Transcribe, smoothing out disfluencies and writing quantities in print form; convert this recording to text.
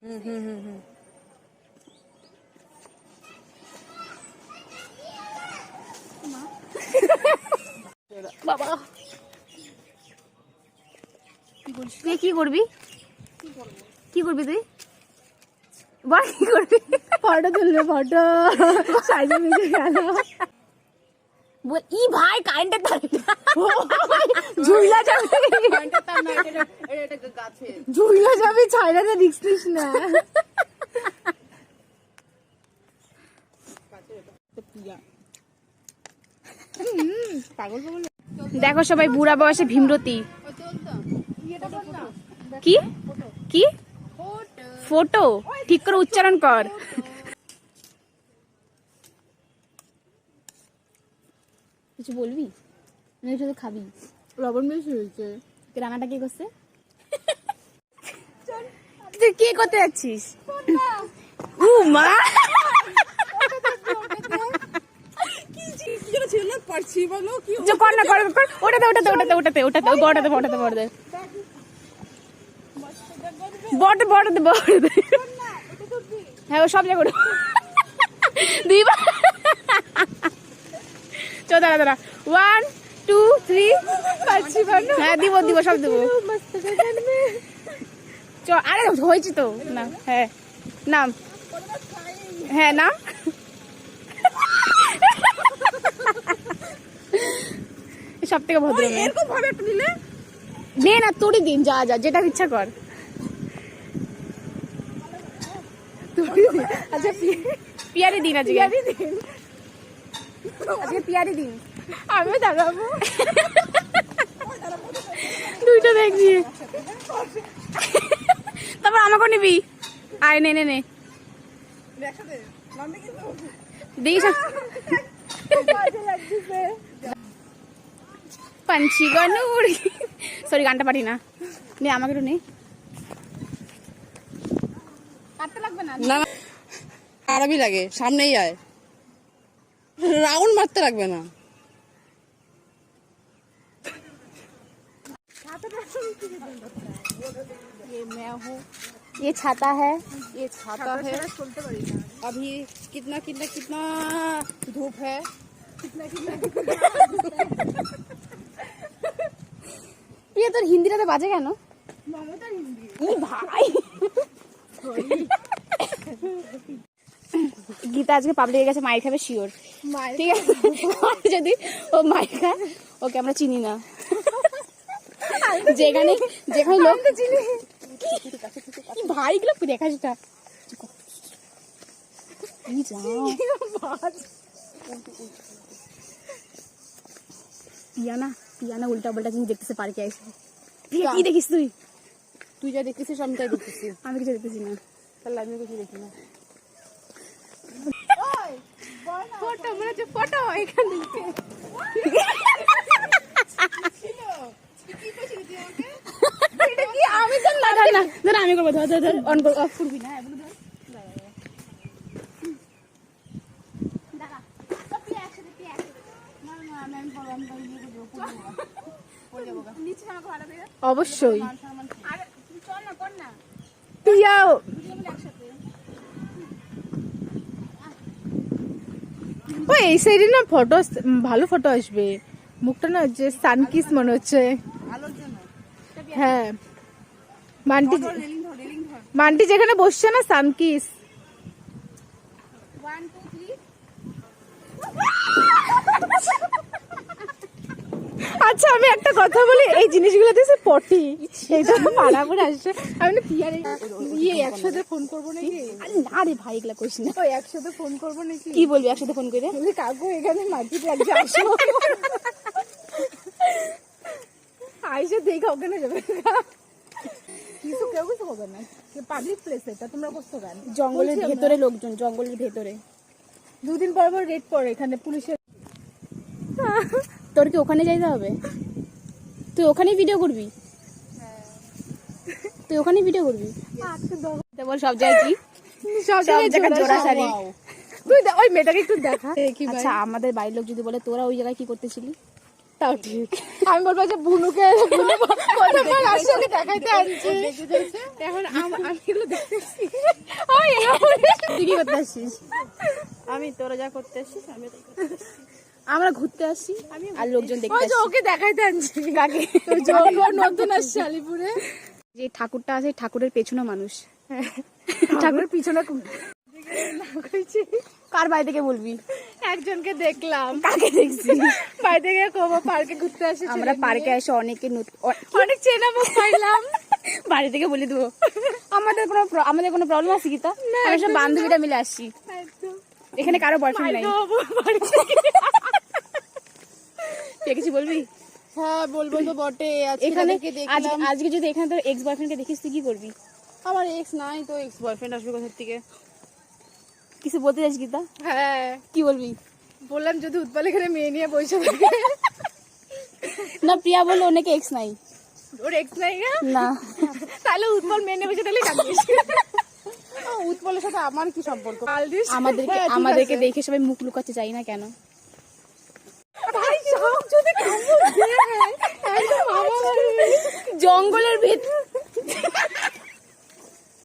বাবা তুই কি করবি? কি করবি তুই? বল কি করবি? ফটো তুলবে, ফটো সাইজে মিশে গেল। বল ই ভাই কারেন্টের তার ঝুইলা যাবে, ঝুইলা যাবে, ছাইরাতে রিক্স নিস না। দেখো সবাই বুড়া বয়সে ভীমরতি। কি কি ফটো ঠিক করে উচ্চারণ কর। কিছু বলবি না? শুধু খাবি? লবণ বেশি হয়েছে। রান্নাটা কে করছে? তুই কি করতে যাচ্ছিস? মা ওটাতে ওটাতে ওটাতে ওটাতে ওটাতে ওই বড়টাতে বড়টাতে বড়টাতে বড় বড়টাতে বড়টাতে হ্যাঁ ও সব জায়গায় দুইবার চো দাঁড়া দাঁড়া 1 2 3 হ্যাঁ দিব দিব সব দেবো। চ আরে হয়েছে তো না। হ্যাঁ নাম, হ্যাঁ নাম। সব থেকে ভদ্র এরকম ভাবে একটু দিলে নে না তোরই দিন, যা যা যেটা ইচ্ছা কর। আচ্ছা পিয়ারি দিন আজকে, আজকে পিয়ারি দিন। আমি দাঁড়াবো, দুইটা দেখবি তারপর আমাকে নিবি। আরে নে নে নে দেখিস পাঞ্চি গনুর সরি গানটা পারি না। নে আমাকে একটু নে, কাটতে লাগবে না। না আরামই লাগে, সামনেই আয়, রাউন্ড মারতে লাগবে না। ये छाता है, ये छाता है। अभी कितना कितना कितना धूप है, कितना कितना ये तो হিন্দিটাতে বাজে কেন? মমতার হিন্দি ভাই গীতা আজকে পাবলিকের কাছে মাইর খাবে শিওর, ঠিক আছে? যদি ও মাইর খায় ওকে আমরা চিনি না, যেখানে যেখানে লোক চিনি ভাই গুলো দেখাস না। পিয়ানা পিয়ানা উল্টা পাল্টা জিনিস দেখতেছে পার্কে এসে। কি দেখিস তুই? তুই যা দেখতেছিস আমি তাই দেখতেছি। আমি কিছু দেখতেছি না, তাহলে আমি কিছু দেখি না। ফটো মনে হচ্ছে ফটো এখানে আমি তো না না ধর আমি করবো, ধর ধর ধর অন কর, অফ করবি না এগুলো ধর। অবশ্যই তুইও ওই এই সাইডে না ফটো ভালো ফটো আসবে, মুখটা না যে সানকিস মনে হচ্ছে। হ্যাঁ মান্টি মান্টি যেখানে বসছে না সানকিস। আচ্ছা আমি একটা কথা বলি, এই জিনিসগুলো দিয়েছে পটি, এইটা পাড়া করে আসছে। আমি না পিয়ারে ইয়ে একসাথে ফোন করবো নাকি? না রে ভাই এগুলা করিস না। ওই একসাথে ফোন করবো নাকি? কি বলবি একসাথে ফোন করে? কাকু এখানে মাটি লাগছে, আসো আইসে দেখা ওখানে যাবে। কিছু কেউ কিছু হবে না, পাবলিক প্লেস এটা, তোমরা করছো কেন? জঙ্গলের ভেতরে লোকজন, জঙ্গলের ভেতরে দুদিন পর পর রেড পড়ে এখানে পুলিশের। তোর কি ওখানে যাইতে হবে? তুই ওখানেই ভিডিও করবি? তুই ওখানেই ভিডিও করবি? বল সব জায়গায় কি সব জায়গায় জোড়া শাড়ি। তুই ওই মেয়েটাকে একটু দেখা। আচ্ছা আমাদের বাড়ির লোক যদি বলে তোরা ওই জায়গায় কি করতেছিলি, তাও ঠিক। আমি বলবো যে বুনুকে প্রথমবার আসলে দেখাইতে আনছি, এখন আমি এগুলো দেখতেছি। তুই কি করতে আসছিস? আমি তোরা যা করতে আসছিস আমি তাই করতে আসছি। আমরা ঘুরতে আসি আর লোকজন দেখতে ওই যে আসি। ওকে দেখাইতে আনছি। কাকে? নতুন আসছে আলিপুরে। যে ঠাকুরটা আছে ঠাকুরের পেছনে মানুষ। ঠাকুরের পিছনে কার বাড়ি থেকে বলবি? একজনকে দেখলাম। কাকে দেখছি? বাড়ি থেকে কোমো পার্কে ঘুরতে আসি, আমরা পার্কে এসে অনেকে অনেক চেনা মুখ পাইলাম। বাড়ি থেকে বলে দেবো। আমাদের কোনো প্রবলেম আছে কি? তা আমরা সব বান্ধবীরা মিলে আসছি, এখানে কারো বয়ফ্রেন্ড নাই। তুই কিছু বলবি? হ্যাঁ বলবো তো বটে। এখানে আজকে যদি এখানে তোর এক্স বয়ফ্রেন্ডকে দেখিস তুই কি করবি? আমার এক্স নাই তো, এক্স বয়ফ্রেন্ড আসবে কোথা থেকে? কিছু বলতে চাস গীতা? হ্যাঁ কি বলবি? বললাম যদি উৎপল এখানে মেয়ে নিয়ে বসে থাকে। না প্রিয়া বললো অনেকে এক্স নাই। ওর এক্স নাই না তাহলে উৎপল মেয়ে নিয়ে বসে তাহলে কাঁদিস। উৎপলের সাথে আমার কি সম্পর্ক? আমাদেরকে দেখে সবাই মুখ লুকাতে চাই না কেন? ভাই সব যদি কামড় দিয়ে একদম জঙ্গলের ভেতর